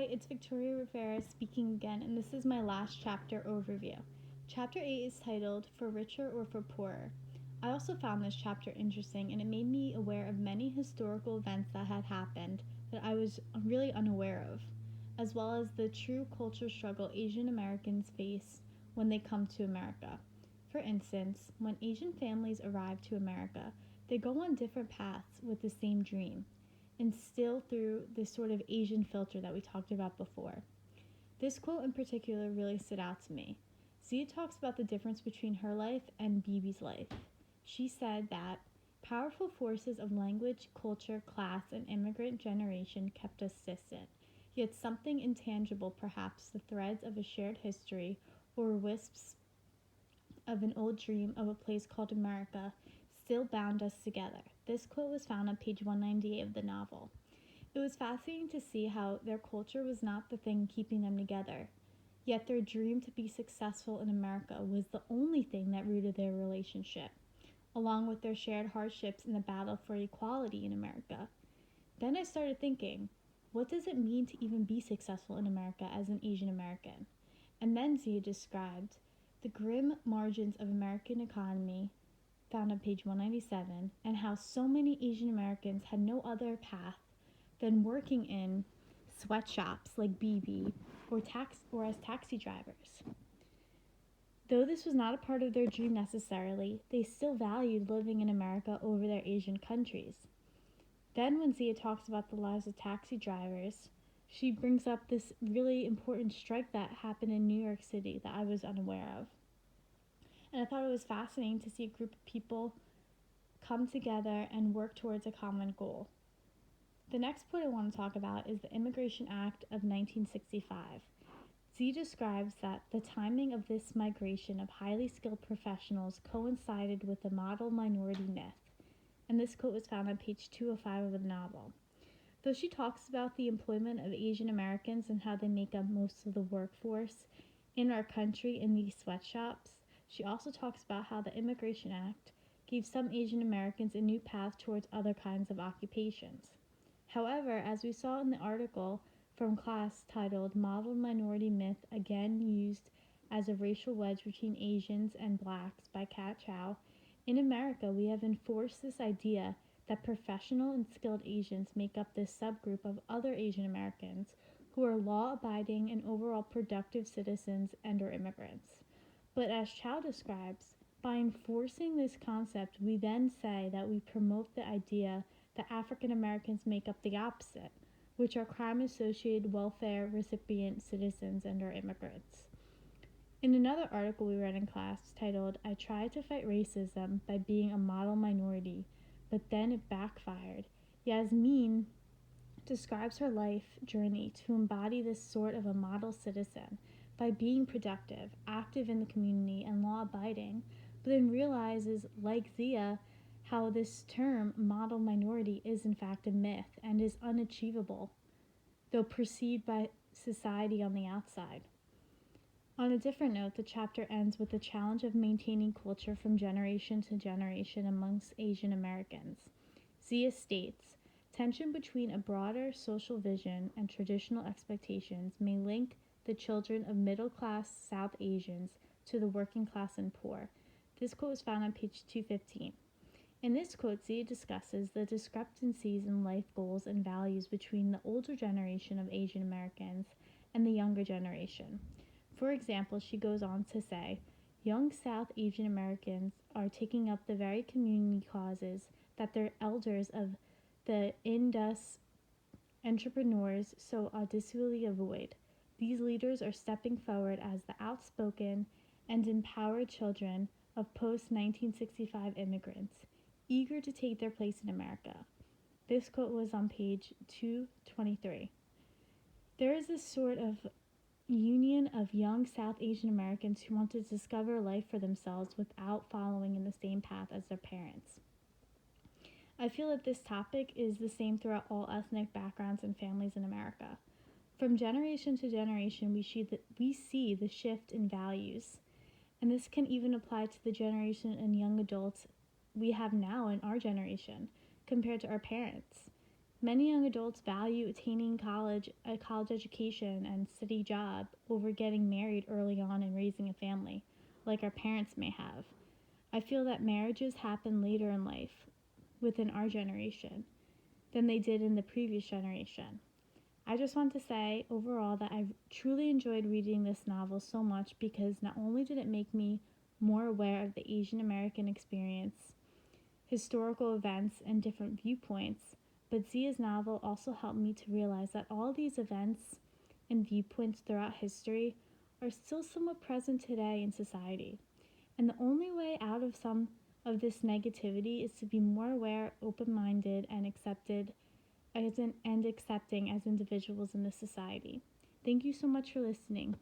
it's Victoria Rivera speaking again, and this is my last chapter overview. Chapter 8 is titled For Richer or for Poorer. I also found this chapter interesting, and it made me aware of many historical events that had happened that I was really unaware of, as well as the true culture struggle Asian Americans face when they come to America. For instance, when Asian families arrive to America, they go on different paths with the same dream, and still through this sort of Asian filter that we talked about before. This quote in particular really stood out to me. Zia talks about the difference between her life and Bibi's life. She said that powerful forces of language, culture, class, and immigrant generation kept us distant. Yet something intangible, perhaps the threads of a shared history or wisps of an old dream of a place called America, still bound us together. This quote was found on page 198 of the novel. It was fascinating to see how their culture was not the thing keeping them together, yet their dream to be successful in America was the only thing that rooted their relationship, along with their shared hardships in the battle for equality in America. Then I started thinking, what does it mean to even be successful in America as an Asian American? And then Zia described the grim margins of American economy, found on page 197, and how so many Asian Americans had no other path than working in sweatshops like Bibi or as taxi drivers. Though this was not a part of their dream necessarily, they still valued living in America over their Asian countries. Then when Zia talks about the lives of taxi drivers, she brings up this really important strike that happened in New York City that I was unaware of. And I thought it was fascinating to see a group of people come together and work towards a common goal. The next point I want to talk about is the Immigration Act of 1965. Zia describes that the timing of this migration of highly skilled professionals coincided with the model minority myth, and this quote was found on page 205 of the novel. Though she talks about the employment of Asian Americans and how they make up most of the workforce in our country in these sweatshops, she also talks about how the Immigration Act gave some Asian Americans a new path towards other kinds of occupations. However, as we saw in the article from class titled Model Minority Myth Again Used as a Racial Wedge Between Asians and Blacks by Kat Chow, in America we have enforced this idea that professional and skilled Asians make up this subgroup of other Asian Americans who are law-abiding and overall productive citizens and or immigrants. But as Chow describes, by enforcing this concept, we then say that we promote the idea that African Americans make up the opposite, which are crime-associated welfare recipient citizens and or immigrants. In another article we read in class titled, I Tried to Fight Racism by Being a Model Minority, but then it backfired, Yasmin describes her life journey to embody this sort of a model citizen by being productive, active in the community, and law-abiding, but then realizes, like Zia, how this term, model minority, is in fact a myth and is unachievable, though perceived by society on the outside. On a different note, the chapter ends with the challenge of maintaining culture from generation to generation amongst Asian Americans. Zia states, tension between a broader social vision and traditional expectations may link the children of middle-class South Asians to the working class and poor. This quote is found on page 215. In this quote, Zia discusses the discrepancies in life goals and values between the older generation of Asian Americans and the younger generation. For example, she goes on to say, young South Asian Americans are taking up the very community causes that their elders of the Indus entrepreneurs so audaciously avoid. These leaders are stepping forward as the outspoken and empowered children of post-1965 immigrants, eager to take their place in America. This quote was on page 223. There is this sort of union of young South Asian Americans who want to discover life for themselves without following in the same path as their parents. I feel that this topic is the same throughout all ethnic backgrounds and families in America. From generation to generation, we see the shift in values, and this can even apply to the generation and young adults we have now in our generation compared to our parents. Many young adults value attaining a college education and steady job over getting married early on and raising a family, like our parents may have. I feel that marriages happen later in life within our generation than they did in the previous generation. I just want to say overall that I truly enjoyed reading this novel so much because not only did it make me more aware of the Asian American experience, historical events, and different viewpoints, but Zia's novel also helped me to realize that all these events and viewpoints throughout history are still somewhat present today in society. And the only way out of some of this negativity is to be more aware, open minded, and accepting as individuals in this society. Thank you so much for listening.